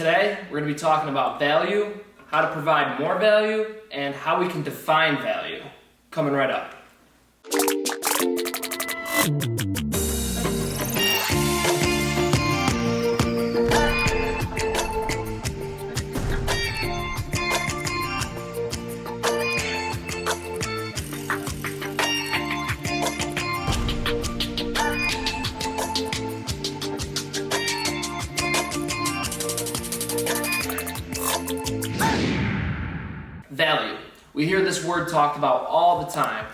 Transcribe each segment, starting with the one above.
Today, we're going to be talking about value, how to provide more value, and how we can define value. Coming right up. Value. We hear this word talked about all the time,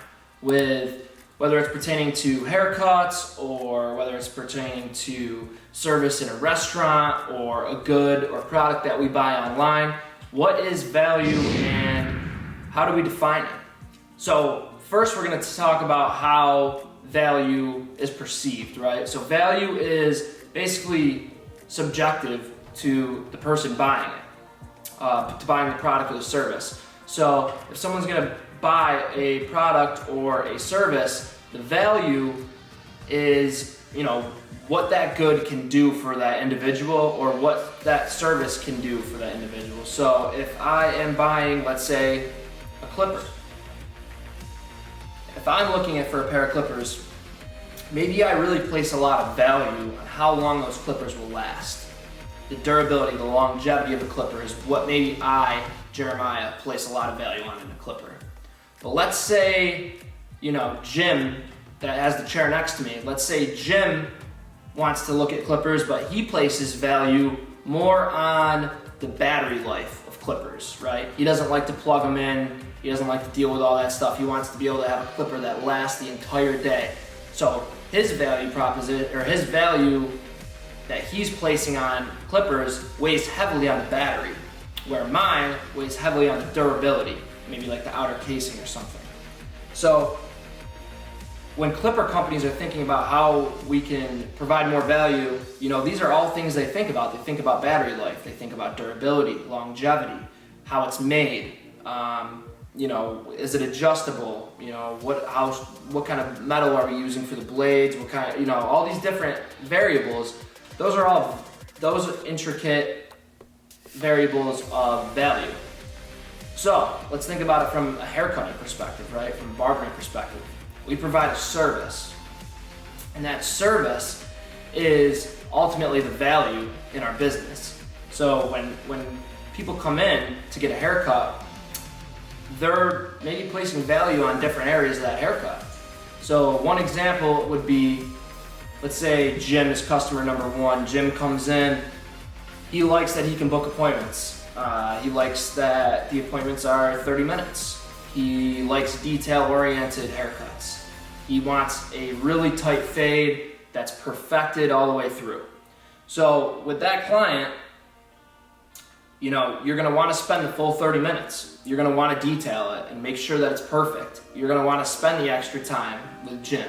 with whether it's pertaining to haircuts or whether it's pertaining to service in a restaurant or a good or product that we buy online. What is value and how do we define it? So first we're going to talk about how value is perceived, right? So value is basically subjective to the person buying it, to buying the product or the service. So if someone's going to buy a product or a service, the value is, what that good can do for that individual or what that service can do for that individual. So if I am buying, let's say, a clipper, if I'm looking for a pair of clippers, maybe I really place a lot of value on how long those clippers will last. The durability, the longevity of the clipper is what maybe I, Jeremiah, place a lot of value on in the clipper. But let's say, Jim, that has the chair next to me, let's say Jim wants to look at clippers, but he places value more on the battery life of clippers, right? He doesn't like to plug them in. He doesn't like to deal with all that stuff. He wants to be able to have a clipper that lasts the entire day. So his value proposition, or his value that he's placing on clippers weighs heavily on the battery, where mine weighs heavily on the durability, maybe like the outer casing or something. So when clipper companies are thinking about how we can provide more value, these are all things they think about. They think about battery life, they think about durability, longevity, how it's made, is it adjustable, what kind of metal are we using for the blades, what kind of, all these different variables. Those are intricate variables of value. So let's think about it from a haircutting perspective, right? From a barbering perspective. We provide a service, and that service is ultimately the value in our business. So when people come in to get a haircut, they're maybe placing value on different areas of that haircut. So one example would be, let's say Jim is customer number one. Jim comes in, he likes that he can book appointments. He likes that the appointments are 30 minutes. He likes detail-oriented haircuts. He wants a really tight fade that's perfected all the way through. So with that client, you're gonna wanna spend the full 30 minutes. You're gonna wanna detail it and make sure that it's perfect. You're gonna wanna spend the extra time with Jim.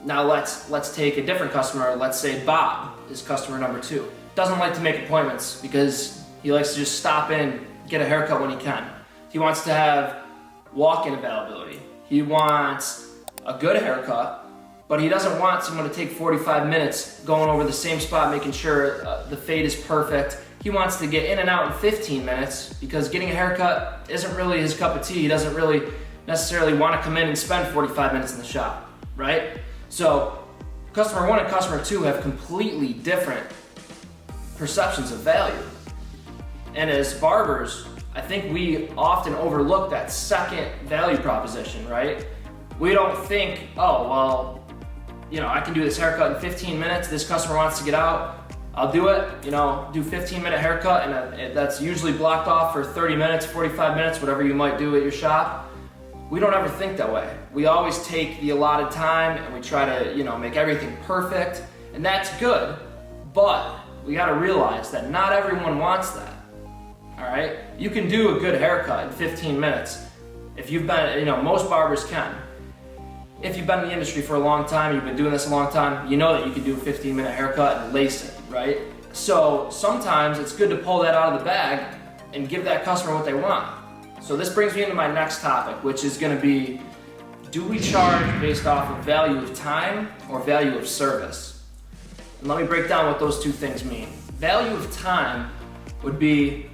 Now let's take a different customer. Let's say Bob is customer number two. Doesn't like to make appointments because he likes to just stop in, get a haircut when he can. He wants to have walk-in availability. He wants a good haircut, but he doesn't want someone to take 45 minutes going over the same spot, making sure the fade is perfect. He wants to get in and out in 15 minutes because getting a haircut isn't really his cup of tea. He doesn't really necessarily want to come in and spend 45 minutes in the shop, right? So customer one and customer two have completely different perceptions of value. And as barbers, I think we often overlook that second value proposition, right? We don't think, I can do this haircut in 15 minutes. This customer wants to get out. I'll do it, do 15-minute haircut, and that's usually blocked off for 30 minutes, 45 minutes, whatever you might do at your shop. We don't ever think that way. We always take the allotted time and we try to, make everything perfect, and that's good, but we gotta realize that not everyone wants that, all right? You can do a good haircut in 15 minutes. If you've been, most barbers can. If you've been in the industry for a long time, you've been doing this a long time, you know that you can do a 15-minute haircut and lace it, right? So sometimes it's good to pull that out of the bag and give that customer what they want. So this brings me into my next topic, which is gonna be, do we charge based off of value of time or value of service? And let me break down what those two things mean. Value of time would be,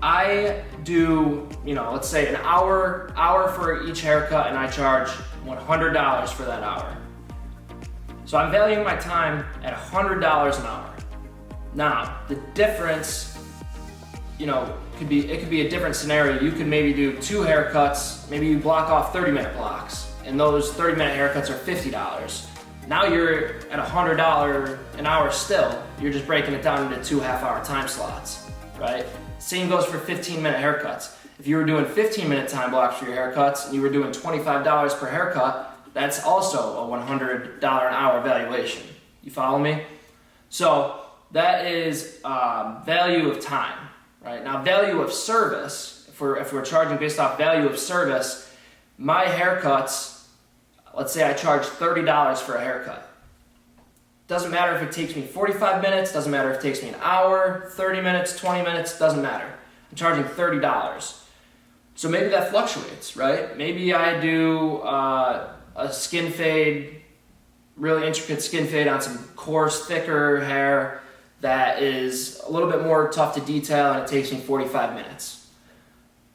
I do, let's say an hour for each haircut, and I charge $100 for that hour. So I'm valuing my time at $100 an hour. Now, the difference, it could be a different scenario. You could maybe do 2 haircuts, maybe you block off 30-minute blocks, and those 30-minute haircuts are $50. Now you're at $100 an hour still. You're just breaking it down into 2 half-hour time slots, right? Same goes for 15-minute haircuts. If you were doing 15-minute time blocks for your haircuts and you were doing $25 per haircut, that's also a $100 an hour valuation. You follow me? So that is value of time, right? Now, value of service, if we're charging based off value of service, my haircuts, let's say I charge $30 for a haircut. Doesn't matter if it takes me 45 minutes, doesn't matter if it takes me an hour, 30 minutes, 20 minutes, doesn't matter. I'm charging $30. So maybe that fluctuates, right? Maybe I do a skin fade, really intricate skin fade on some coarse, thicker hair that is a little bit more tough to detail, and it takes me 45 minutes.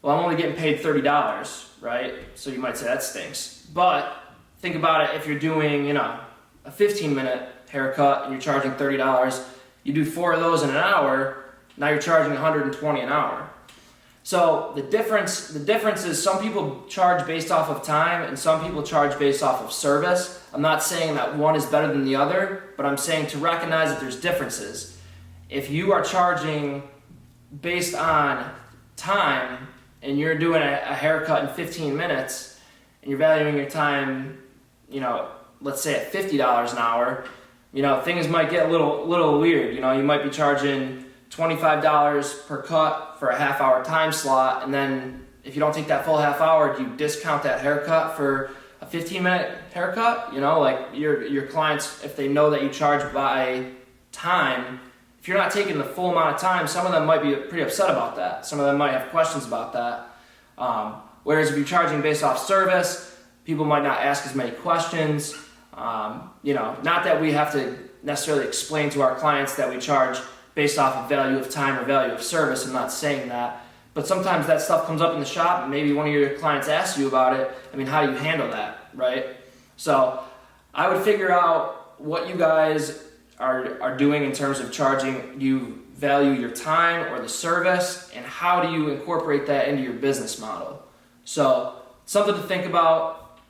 Well, I'm only getting paid $30, right? So you might say that stinks. But think about it, if you're doing, a 15-minute haircut and you're charging $30, you do 4 of those in an hour, now you're charging $120 an hour. So the difference is some people charge based off of time and some people charge based off of service. I'm not saying that one is better than the other, but I'm saying to recognize that there's differences. If you are charging based on time and you're doing a haircut in 15 minutes and you're valuing your time, let's say at $50 an hour, things might get a little weird. You might be charging $25 per cut for a half-hour time slot, and then if you don't take that full half hour, do you discount that haircut for a 15-minute haircut? Like your clients, if they know that you charge by time, if you're not taking the full amount of time, some of them might be pretty upset about that. Some of them might have questions about that. Whereas if you're charging based off service, people might not ask as many questions. Not that we have to necessarily explain to our clients that we charge based off of value of time or value of service. I'm not saying that. But sometimes that stuff comes up in the shop and maybe one of your clients asks you about it. How do you handle that, right? So I would figure out what you guys are doing in terms of charging. Do you value your time or the service, and how do you incorporate that into your business model? So something to think about.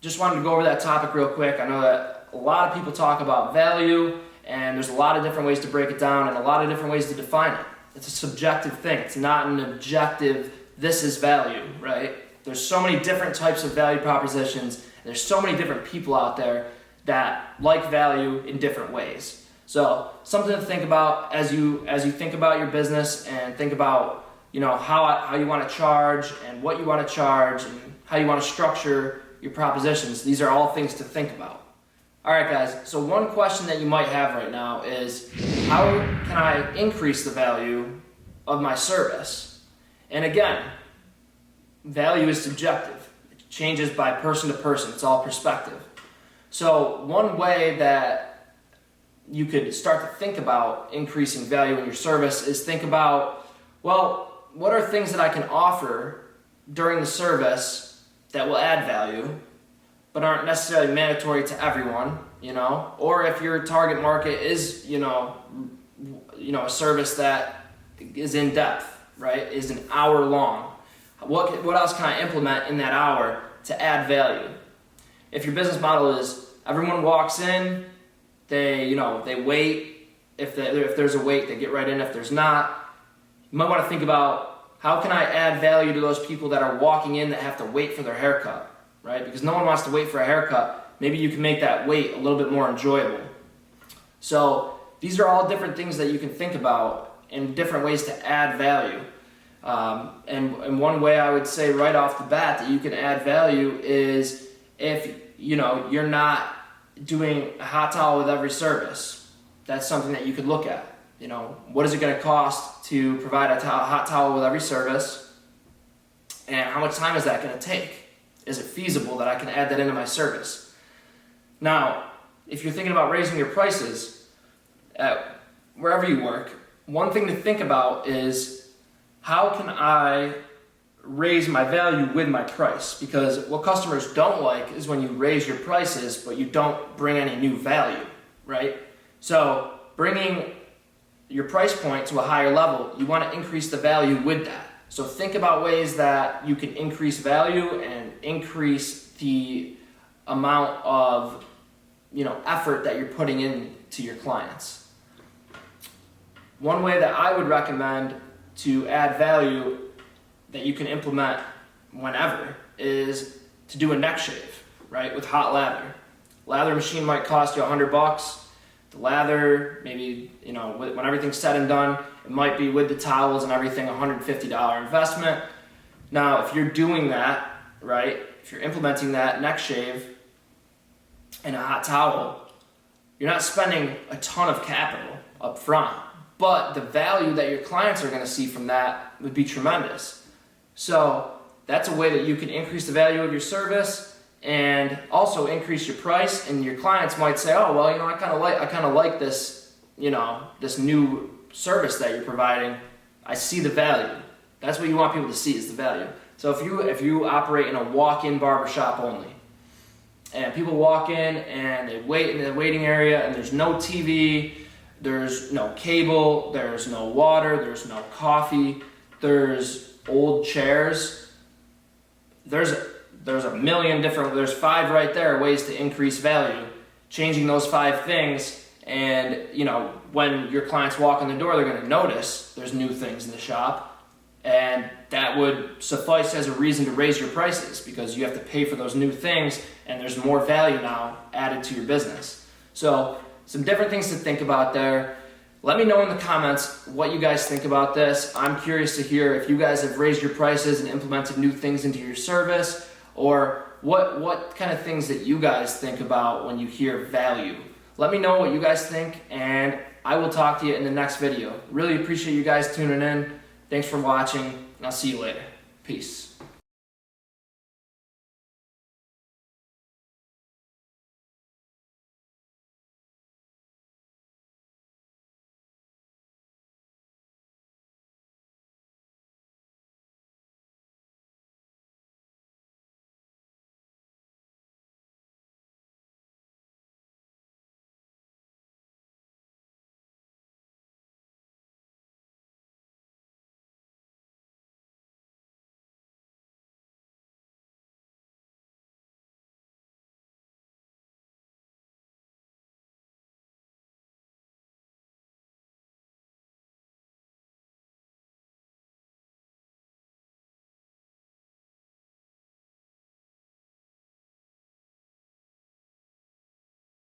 Just wanted to go over that topic real quick. I know that a lot of people talk about value, and there's a lot of different ways to break it down and a lot of different ways to define it. It's a subjective thing. It's not an objective, this is value, right? There's so many different types of value propositions, and there's so many different people out there that like value in different ways. So something to think about as you think about your business and think about how you want to charge and what you want to charge and how you want to structure your propositions. These are all things to think about. All right, guys, so one question that you might have right now is, how can I increase the value of my service? And again, value is subjective. It changes by person to person. It's all perspective. So one way that you could start to think about increasing value in your service is think about, well, what are things that I can offer during the service that will add value, but aren't necessarily mandatory to everyone, or if your target market is, a service that is in depth, right, is an hour long. What else can I implement in that hour to add value? If your business model is everyone walks in, they wait. If there's a wait, they get right in. If there's not, you might want to think about, how can I add value to those people that are walking in that have to wait for their haircut, right? Because no one wants to wait for a haircut. Maybe you can make that wait a little bit more enjoyable. So these are all different things that you can think about and different ways to add value. And one way I would say right off the bat that you can add value is if you're not doing a hot towel with every service. That's something that you could look at. What is it going to cost to provide a hot towel with every service, and how much time is that going to take? Is it feasible that I can add that into my service? Now, if you're thinking about raising your prices, wherever you work, one thing to think about is how can I raise my value with my price? Because what customers don't like is when you raise your prices but you don't bring any new value, right? So bringing your price point to a higher level, you want to increase the value with that. So think about ways that you can increase value and increase the amount of effort that you're putting into your clients. One way that I would recommend to add value that you can implement whenever is to do a neck shave, right, with hot lather. Lather machine might cost you $100. The lather, maybe, when everything's said and done, it might be with the towels and everything, $150 investment. Now, if you're doing that, right, if you're implementing that neck shave and a hot towel, you're not spending a ton of capital up front, but the value that your clients are going to see from that would be tremendous. So that's a way that you can increase the value of your service and also increase your price, and your clients might say, oh, well, I kind of like this, this new service that you're providing. I see the value. That's what you want people to see, is the value. So if you operate in a walk-in barbershop only, and people walk in and they wait in the waiting area and there's no TV, there's no cable, there's no water, there's no coffee, there's old chairs, there's a million different, there's 5 right there ways to increase value. Changing those 5 things, and when your clients walk in the door, they're going to notice there's new things in the shop, and that would suffice as a reason to raise your prices, because you have to pay for those new things and there's more value now added to your business. So some different things to think about there. Let me know in the comments what you guys think about this. I'm curious to hear if you guys have raised your prices and implemented new things into your service, or what kind of things that you guys think about when you hear value. Let me know what you guys think, and I will talk to you in the next video. Really appreciate you guys tuning in. Thanks for watching, and I'll see you later. Peace.